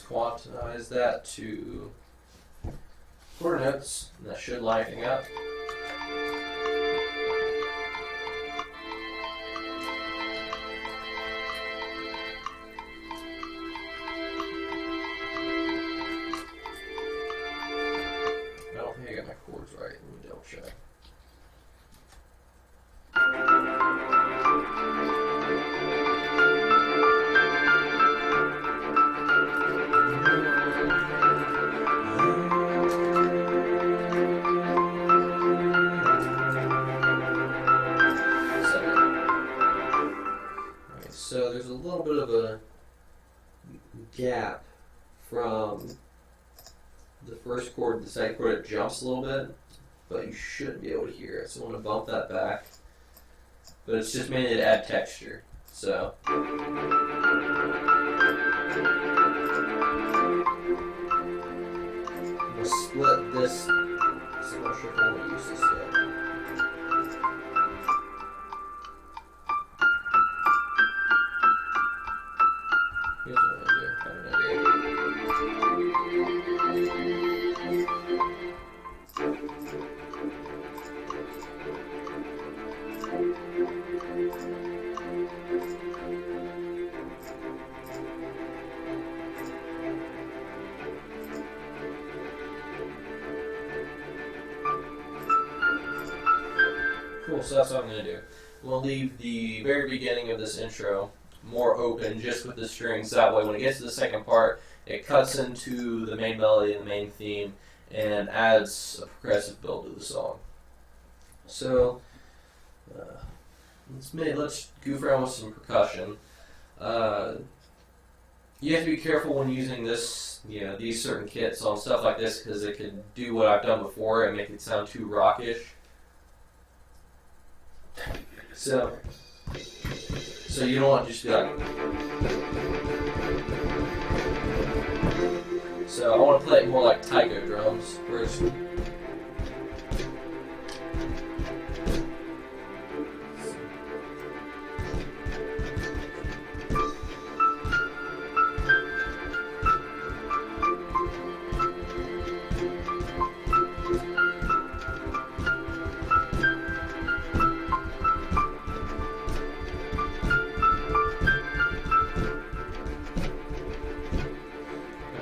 quantize that to quarter notes, and that should line everything up. I don't think I got my chords right. Let me double check. So there's a little bit of a gap from the first chord to the second chord. It jumps a little bit, but you should be able to hear it. So I'm going to bump that back. But it's just mainly to add texture. So we'll split this. So I'm not sure if I want to use this yet. Here's what I'm going to do. I have an idea. Cool, so that's what I'm going to do. We'll leave the very beginning of this intro more open just with the strings. That way when it gets to the second part, it cuts into the main melody and the main theme and adds a progressive build to the song. So let's goof around with some percussion. You have to be careful when using this, these certain kits on stuff like this, because it could do what I've done before and make it sound too rockish. So you don't want to just be like. So I want to play it more like taiko drums first.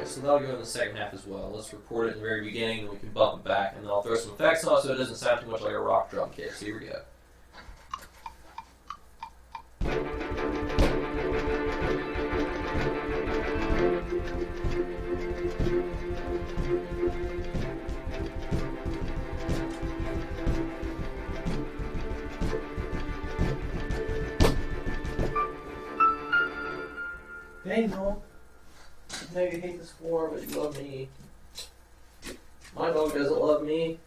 So that'll go in the second half as well. Let's record it in the very beginning, and we can bump it back, and then I'll throw some effects on it so it doesn't sound too much like a rock drum kit. So here we go. Hey, no. I know you hate this form, but you love me. My dog doesn't love me.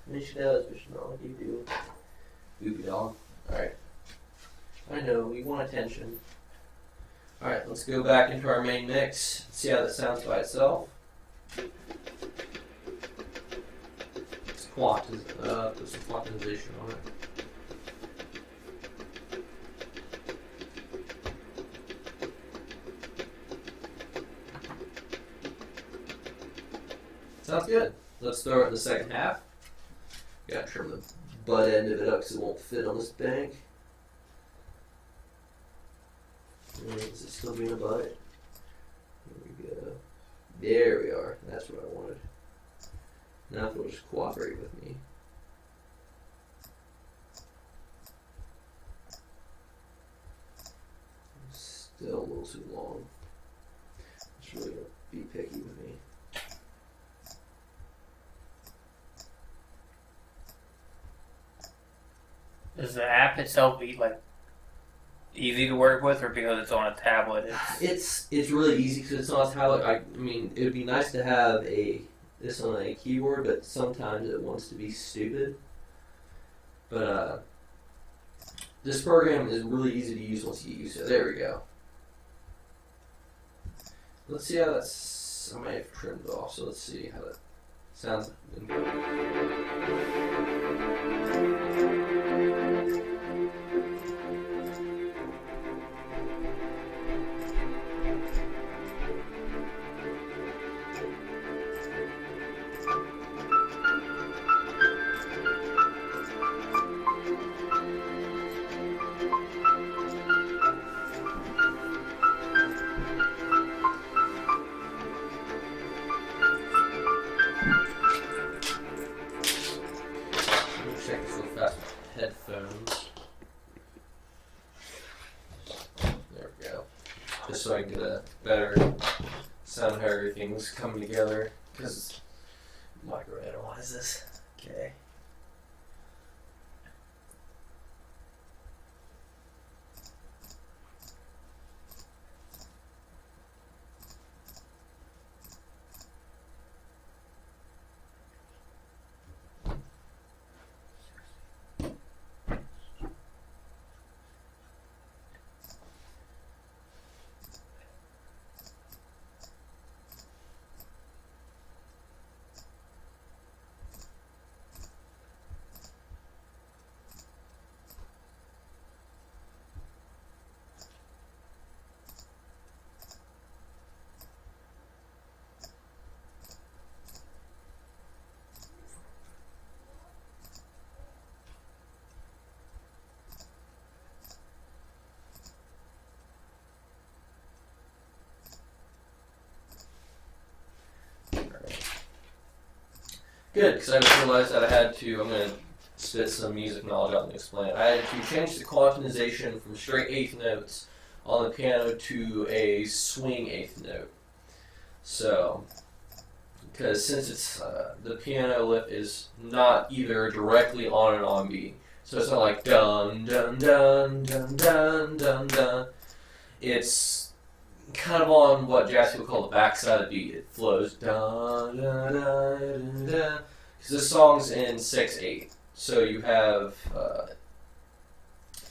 I mean, she does, but she's not like you do. Goofy dog. Alright. I know, we want attention. Alright, let's go back into our main mix. See how that sounds by itself. Let's put some quantization on it. Sounds good. Let's throw it in the second half. Gotta trim the butt end of it up because it won't fit on this bank. Is it still being a butt? There we go. There we are. That's what I wanted. Now if it'll just cooperate with me. Still a little too long. It's really gonna be picky with me. Does the app itself be easy to work with, or because it's on a tablet? It's really easy because it's on a tablet. I mean, it would be nice to have this on a keyboard, but sometimes it wants to be stupid. But this program is really easy to use once you get used to it. There we go. Let's see how that's. I might have trimmed it off, so let's see how that sounds. just so I can get a better sound of how everything's coming together. Because microanalyze this. Okay. Good, because I just realized that I had to, I'm going to spit some music knowledge out and explain it. I had to change the quantization from straight eighth notes on the piano to a swing eighth note. So, because since it's, the piano lift is not either directly on and on beat, so it's not like dun dun dun dun dun dun dun. It's kind of on what jazz people call the backside of the beat. It flows dun dun dun dun dun. Because this song's in 6/8, so you have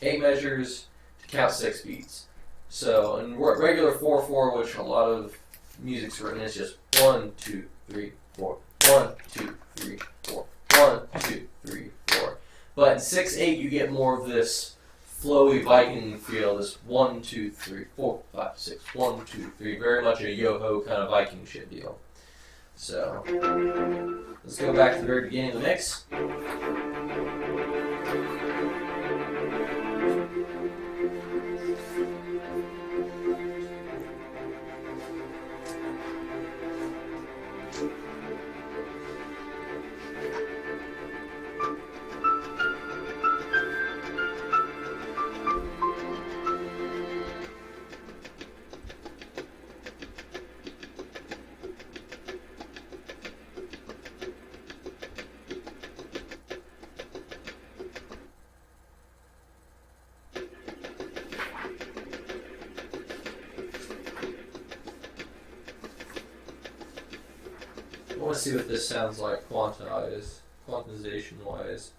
8 measures to count 6 beats. So in regular 4/4, which a lot of music's written, it's just 1 2 3 4 1 2 3 4 1 2 3 4. But in 6/8, you get more of this flowy Viking feel, this 1 2 3 4 5 6 1 2 3, very much a yo-ho kind of Viking shit deal. So let's go back to the very beginning of the mix. I want to see what this sounds like quantization-wise,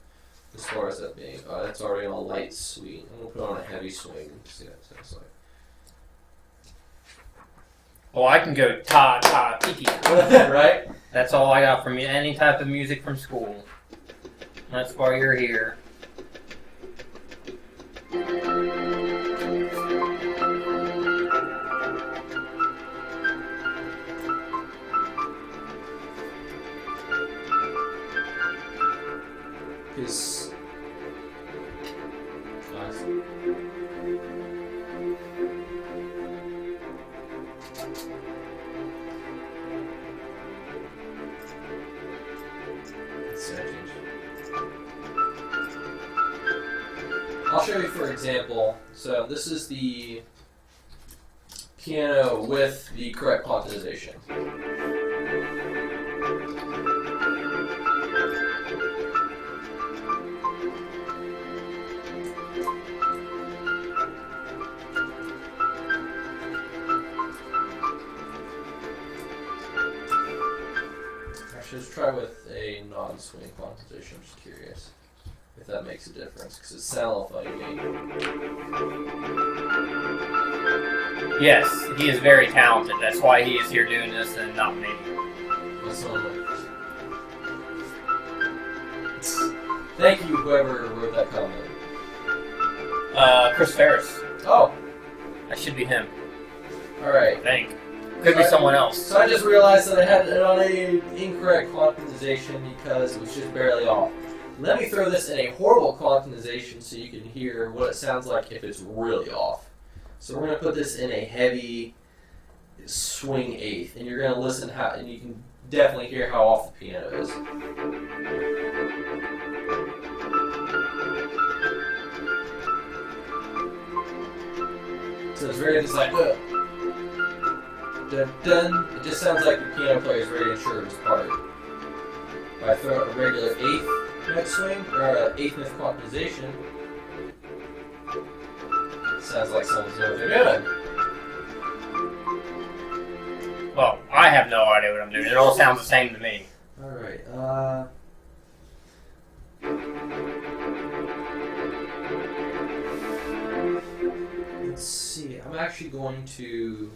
as far as that being. That's already on a light swing. I'm going to put on a heavy swing and see what it sounds like. Well, I can go ta ta tiki. Right? That's all I got from any type of music from school. That's why you're here. Because I'll show you for example. So this is the piano with the correct quantization. Just try with a non-swing quantization. I'm just curious if that makes a difference, because it sounds funny to me. Yes, he is very talented. That's why he is here doing this and not me. That's one. Thank you, whoever wrote that comment. Chris Ferris. Oh, That should be him. all right. I think. Could be someone else. So I just realized that I had it on an incorrect quantization because it was just barely off. Let me throw this in a horrible quantization so you can hear what it sounds like if it's really off. So we're going to put this in a heavy swing eighth, and you're going to listen how, and you can definitely hear how off the piano is. So it's very just like, ugh. dun dun. It just sounds like the piano player is ready to ensure his part. If I throw out a regular 8th note swing, or an 8th note quantization, sounds like someone's doing what they're doing. Well, I have no idea what I'm doing. It all sounds the same to me. Alright, let's see. I'm actually going to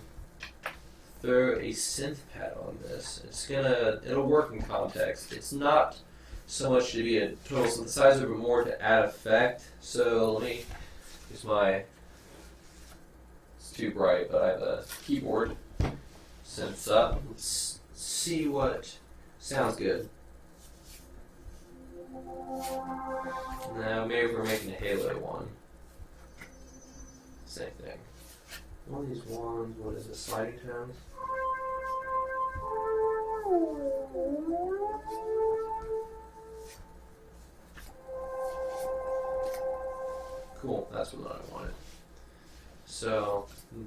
throw a synth pad on this. It'll work in context. It's not so much to be a total synthesizer, but more to add effect. So let me use my, it's too bright, but I have a keyboard synths up. Let's see what sounds good. Now maybe we're making a Halo one. Same thing. One of these ones, what is it, sliding tones? Cool, that's what I wanted. So,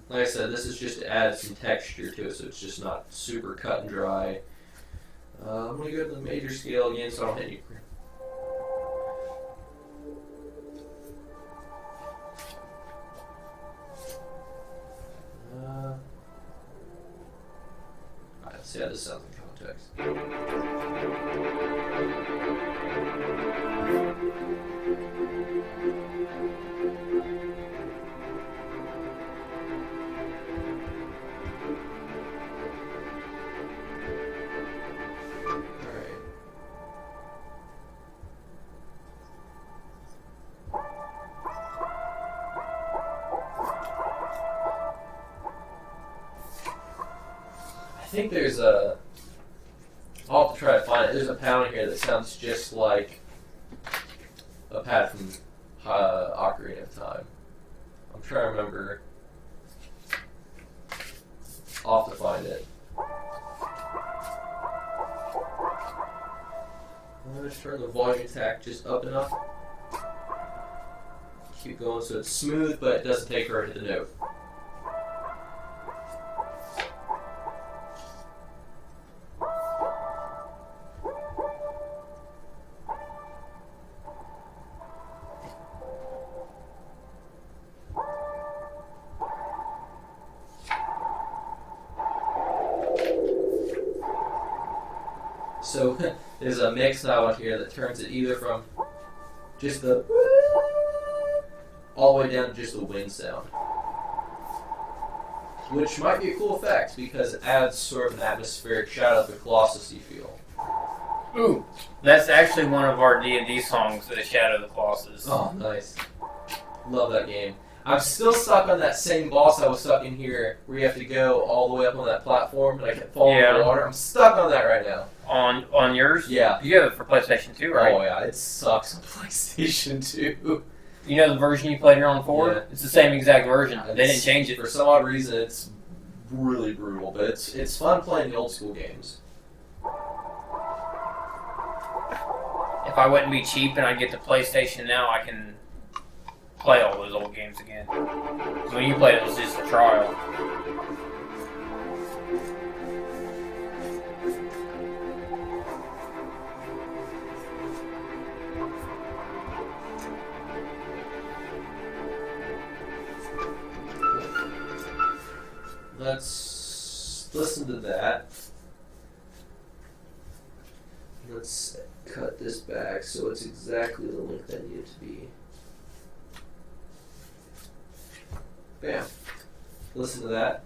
like I said, this is just to add some texture to it, so it's just not super cut and dry. I'm going to go to the major scale again so I don't hit any. Alright, let's see how this sounds in context. I think there's a. I'll have to try to find it. There's a pad in here that sounds just like a pad from Ocarina of Time. I'm trying to remember. I'll have to find it. I'm going to turn the volume attack just up enough. Keep going so it's smooth, but it doesn't take her to the note. So there's a mix knob on here that turns it either from just the all the way down to just the wind sound, which might be a cool effect because it adds sort of an atmospheric Shadow of the Colossus-y feel. Ooh, that's actually one of our DnD songs, the Shadow of the Colossus. Oh, nice. Love that game. I'm still stuck on that same boss I was stuck in here, where you have to go all the way up on that platform, and I kept falling in the water. I'm stuck on that right now. On yours? Yeah. You have it for PlayStation 2, right? Oh yeah, it sucks on PlayStation 2. You know the version you played here on 4? Yeah. It's the same exact version. They didn't change it. For some odd reason, it's really brutal, but it's fun playing the old school games. If I wouldn't be cheap and I'd get the PlayStation now, I can play all those old games again. When you played it, it was just a trial. Let's listen to that. Let's cut this back so it's exactly the length I need it to be. Bam. Listen to that.